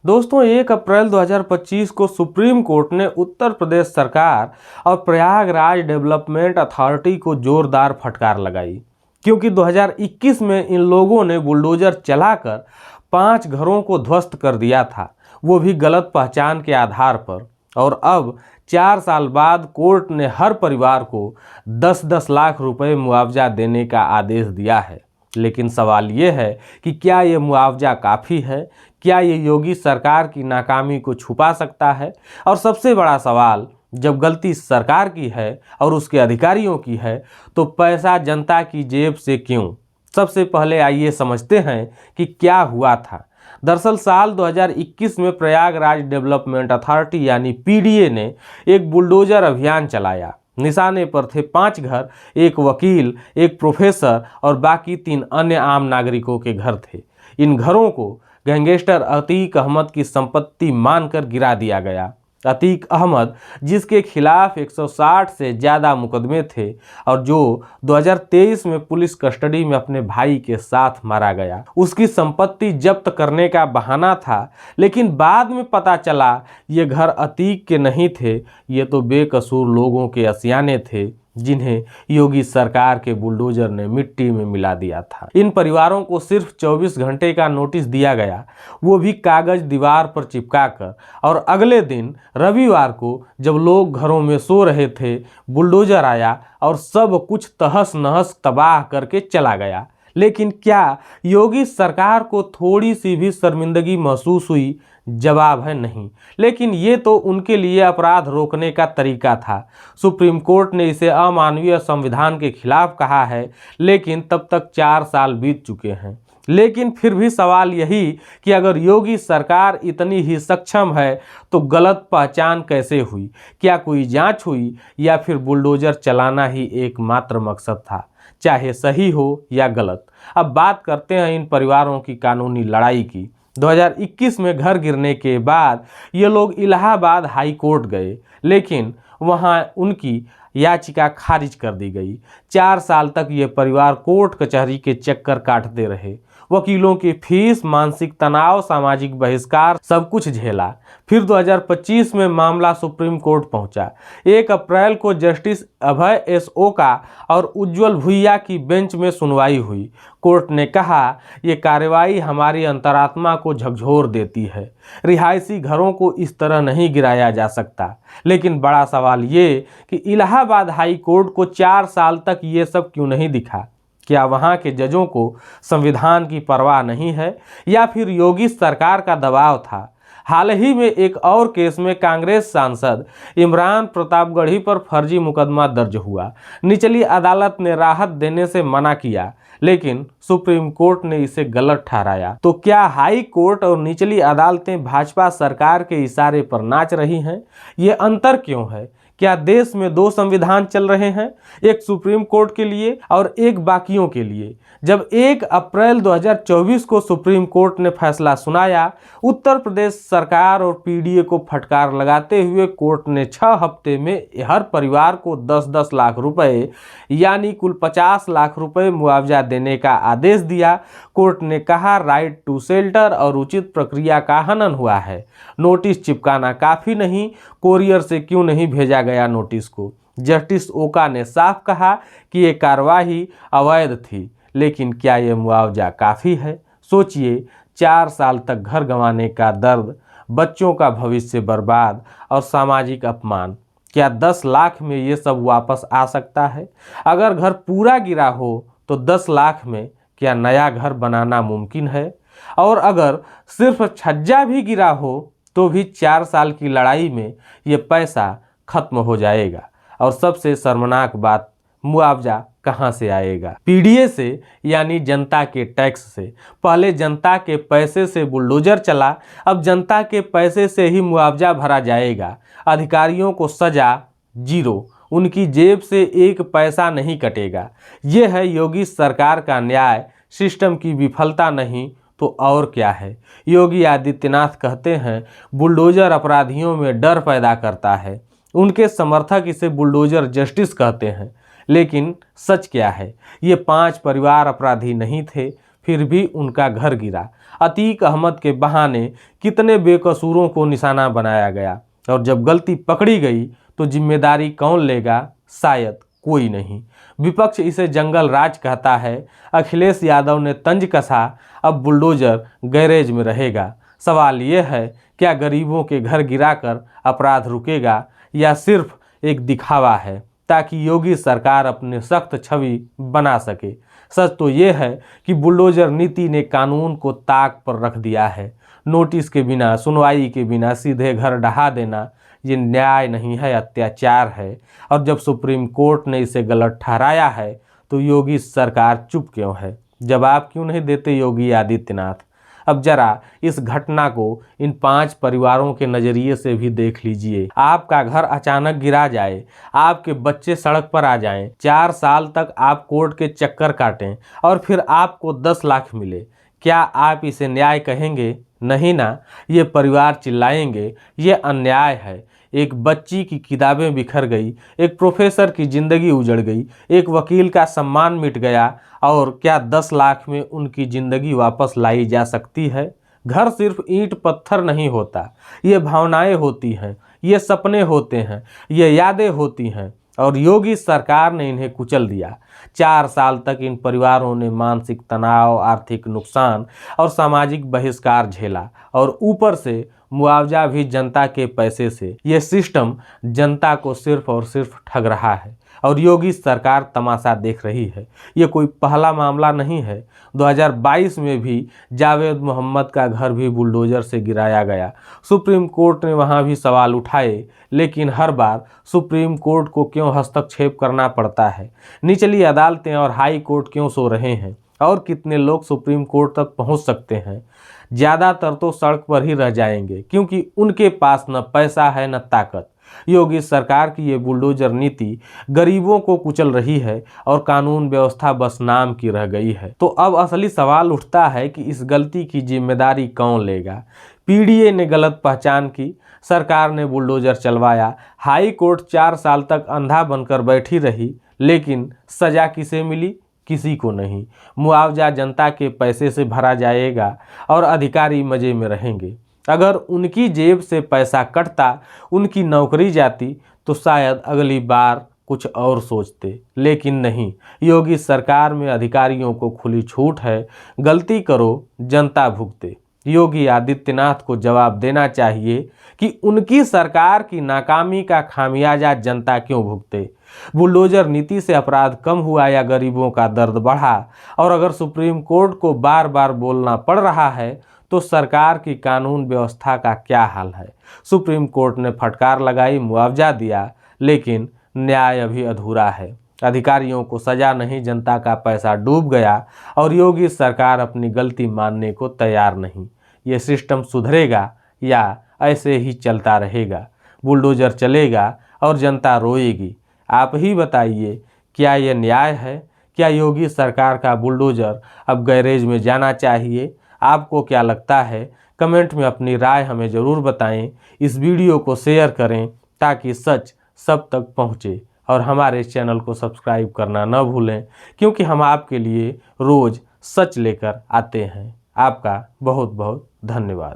दोस्तों 1 अप्रैल 2025 को supreme court ने उत्तर प्रदेश सरकार और प्रयागराज डेवलपमेंट अथॉरिटी को जोरदार फटकार लगाई, क्योंकि 2021 में इन लोगों ने बुलडोजर चलाकर 5 घरों को ध्वस्त कर दिया था, वो भी गलत पहचान के आधार पर। और अब 4 साल बाद कोर्ट ने हर परिवार को 10-10 लाख रुपए मुआवजा देने का आदेश दिया है। लेकिन सवाल ये है कि क्या ये मुआवजा काफ़ी है? क्या ये योगी सरकार की नाकामी को छुपा सकता है? और सबसे बड़ा सवाल, जब गलती सरकार की है और उसके अधिकारियों की है, तो पैसा जनता की जेब से क्यों? सबसे पहले आइए समझते हैं कि क्या हुआ था। दरअसल साल 2021 में प्रयागराज डेवलपमेंट अथॉरिटी यानी पीडीए ने एक बुलडोजर अभियान चलाया। निशाने पर थे 5 घर, एक वकील, एक प्रोफेसर और बाकी 3 अन्य आम नागरिकों के घर थे। इन घरों को गैंगस्टर अतीक अहमद की संपत्ति मानकर गिरा दिया गया। अतीक अहमद, जिसके खिलाफ 160 से ज़्यादा मुकदमे थे और जो 2023 में पुलिस कस्टडी में अपने भाई के साथ मारा गया। उसकी संपत्ति जब्त करने का बहाना था, लेकिन बाद में पता चला ये घर अतीक के नहीं थे, ये तो बेकसूर लोगों के असियाने थे, जिन्हें योगी सरकार के बुलडोजर ने मिट्टी में मिला दिया था। इन परिवारों को सिर्फ 24 घंटे का नोटिस दिया गया, वो भी कागज दीवार पर चिपकाकर। और अगले दिन रविवार को जब लोग घरों में सो रहे थे, बुलडोजर आया और सब कुछ तहस नहस तबाह करके चला गया। लेकिन क्या योगी सरकार को थोड़ी सी भी शर्मिंदगी महसूस हुई? जवाब है नहीं। लेकिन ये तो उनके लिए अपराध रोकने का तरीका था। सुप्रीम कोर्ट ने इसे अमानवीय संविधान के खिलाफ कहा है, लेकिन तब तक 4 साल बीत चुके हैं। लेकिन फिर भी सवाल यही कि अगर योगी सरकार इतनी ही सक्षम है तो गलत पहचान कैसे हुई? क्या कोई जांच हुई या फिर बुलडोजर चलाना ही एकमात्र मकसद था, चाहे सही हो या गलत? अब बात करते हैं इन परिवारों की कानूनी लड़ाई की। 2021 में घर गिरने के बाद ये लोग इलाहाबाद हाई कोर्ट गए, लेकिन वहां उनकी याचिका खारिज कर दी गई। 4 साल तक ये परिवार कोर्ट कचहरी के चक्कर काटते रहे, वकीलों की फीस, मानसिक तनाव, सामाजिक बहिष्कार, सब कुछ झेला। फिर 2025 में मामला सुप्रीम कोर्ट पहुंचा। 1 अप्रैल को जस्टिस अभय एस ओका और उज्जवल भुइया की बेंच में सुनवाई हुई। कोर्ट ने कहा, ये कार्रवाई हमारी अंतरात्मा को झकझोर देती है। रिहायशी घरों को इस तरह नहीं गिराया जा सकता। लेकिन बड़ा सवाल ये कि इलाहाबाद हाई कोर्ट को 4 साल तक ये सब क्यों नहीं दिखा? क्या वहाँ के जजों को संविधान की परवाह नहीं है या फिर योगी सरकार का दबाव था? हाल ही में एक और केस में कांग्रेस सांसद इमरान प्रतापगढ़ी पर फर्जी मुकदमा दर्ज हुआ। निचली अदालत ने राहत देने से मना किया, लेकिन सुप्रीम कोर्ट ने इसे गलत ठहराया। तो क्या हाई कोर्ट और निचली अदालतें भाजपा सरकार के इशारे पर नाच रही हैं? ये अंतर क्यों है? क्या देश में 2 संविधान चल रहे हैं, एक सुप्रीम कोर्ट के लिए और एक बाकियों के लिए? जब 1 अप्रैल 2024 को सुप्रीम कोर्ट ने फैसला सुनाया, उत्तर प्रदेश सरकार और पीडीए को फटकार लगाते हुए कोर्ट ने 6 हफ्ते में हर परिवार को 10-10 लाख रुपए यानी कुल 50 लाख रुपए मुआवजा देने का आदेश दिया। कोर्ट ने कहा, राइट टू शेल्टर और उचित प्रक्रिया का हनन हुआ है। नोटिस चिपकाना काफ़ी नहीं, कोरियर से क्यों नहीं भेजा गया नोटिस को? जस्टिस ओका ने साफ कहा कि ये कार्रवाई अवैध थी, लेकिन क्या ये मुआवजा काफ़ी है? सोचिए, 4 साल तक घर गंवाने का दर्द, बच्चों का भविष्य बर्बाद और सामाजिक अपमान, क्या 10 लाख में ये सब वापस आ सकता है? अगर घर पूरा गिरा हो तो 10 लाख में क्या नया घर बनाना मुमकिन है? और अगर सिर्फ छज्जा भी गिरा हो तो भी 4 साल की लड़ाई में ये पैसा खत्म हो जाएगा। और सबसे शर्मनाक बात, मुआवजा कहाँ से आएगा? पीडीए से, यानी जनता के टैक्स से। पहले जनता के पैसे से बुलडोजर चला, अब जनता के पैसे से ही मुआवजा भरा जाएगा। अधिकारियों को सजा जीरो, उनकी जेब से एक पैसा नहीं कटेगा। ये है योगी सरकार का न्याय, सिस्टम की विफलता नहीं तो और क्या है? योगी आदित्यनाथ कहते हैं, बुलडोजर अपराधियों में डर पैदा करता है। उनके समर्थक इसे बुलडोजर जस्टिस कहते हैं। लेकिन सच क्या है? ये 5 परिवार अपराधी नहीं थे, फिर भी उनका घर गिरा। अतीक अहमद के बहाने कितने बेकसूरों को निशाना बनाया गया, और जब गलती पकड़ी गई तो जिम्मेदारी कौन लेगा? शायद कोई नहीं। विपक्ष इसे जंगल राज कहता है। अखिलेश यादव ने तंज कसा, अब बुलडोजर गैरेज में रहेगा। सवाल यह है, क्या गरीबों के घर गिराकर अपराध रुकेगा या सिर्फ एक दिखावा है ताकि योगी सरकार अपने सख्त छवि बना सके? सच तो यह है कि बुलडोजर नीति ने कानून को ताक पर रख दिया है। नोटिस के बिना, सुनवाई के बिना सीधे घर ढहा देना ये न्याय नहीं है, अत्याचार है। और जब सुप्रीम कोर्ट ने इसे गलत ठहराया है तो योगी सरकार चुप क्यों है? जवाब क्यों नहीं देते योगी आदित्यनाथ? अब जरा इस घटना को इन 5 परिवारों के नज़रिए से भी देख लीजिए। आपका घर अचानक गिरा जाए, आपके बच्चे सड़क पर आ जाएं, 4 साल तक आप कोर्ट के चक्कर काटें और फिर आपको 10 लाख मिले। क्या आप इसे न्याय कहेंगे? नहीं ना। ये परिवार चिल्लाएंगे, ये अन्याय है। एक बच्ची की किताबें बिखर गई, एक प्रोफेसर की जिंदगी उजड़ गई, एक वकील का सम्मान मिट गया, और क्या 10 लाख में उनकी जिंदगी वापस लाई जा सकती है? घर सिर्फ ईंट पत्थर नहीं होता, ये भावनाएं होती हैं, ये सपने होते हैं, ये यादें होती हैं, और योगी सरकार ने इन्हें कुचल दिया। 4 साल तक इन परिवारों ने मानसिक तनाव, आर्थिक नुकसान और सामाजिक बहिष्कार झेला, और ऊपर से मुआवजा भी जनता के पैसे से। ये सिस्टम जनता को सिर्फ और सिर्फ ठग रहा है, और योगी सरकार तमाशा देख रही है। ये कोई पहला मामला नहीं है। 2022 में भी जावेद मोहम्मद का घर भी बुलडोजर से गिराया गया। सुप्रीम कोर्ट ने वहां भी सवाल उठाए, लेकिन हर बार सुप्रीम कोर्ट को क्यों हस्तक्षेप करना पड़ता है? निचली अदालतें और हाई कोर्ट क्यों सो रहे हैं? और कितने लोग सुप्रीम कोर्ट तक पहुंच सकते हैं? ज़्यादातर तो सड़क पर ही रह जाएंगे, क्योंकि उनके पास न पैसा है न ताकत। योगी सरकार की ये बुलडोजर नीति गरीबों को कुचल रही है, और कानून व्यवस्था बस नाम की रह गई है। तो अब असली सवाल उठता है कि इस गलती की जिम्मेदारी कौन लेगा? पीडीए ने गलत पहचान की, सरकार ने बुलडोजर चलवाया, हाई कोर्ट 4 साल तक अंधा बनकर बैठी रही, लेकिन सजा किसे मिली? किसी को नहीं। मुआवजा जनता के पैसे से भरा जाएगा और अधिकारी मजे में रहेंगे। अगर उनकी जेब से पैसा कटता, उनकी नौकरी जाती, तो शायद अगली बार कुछ और सोचते, लेकिन नहीं। योगी सरकार में अधिकारियों को खुली छूट है, गलती करो जनता भुगते। योगी आदित्यनाथ को जवाब देना चाहिए कि उनकी सरकार की नाकामी का खामियाजा जनता क्यों भुगते। बुलडोजर नीति से अपराध कम हुआ या गरीबों का दर्द बढ़ा? और अगर सुप्रीम कोर्ट को बार बार बोलना पड़ रहा है तो सरकार की कानून व्यवस्था का क्या हाल है? सुप्रीम कोर्ट ने फटकार लगाई, मुआवजा दिया, लेकिन न्याय अभी अधूरा है। अधिकारियों को सजा नहीं, जनता का पैसा डूब गया, और योगी सरकार अपनी गलती मानने को तैयार नहीं। ये सिस्टम सुधरेगा या ऐसे ही चलता रहेगा? बुलडोजर चलेगा और जनता रोएगी। आप ही बताइए, क्या ये न्याय है? क्या योगी सरकार का बुलडोजर अब गैरेज में जाना चाहिए? आपको क्या लगता है? कमेंट में अपनी राय हमें ज़रूर बताएं। इस वीडियो को शेयर करें ताकि सच सब तक पहुंचे, और हमारे चैनल को सब्सक्राइब करना न भूलें, क्योंकि हम आपके लिए रोज़ सच लेकर आते हैं। आपका बहुत बहुत धन्यवाद।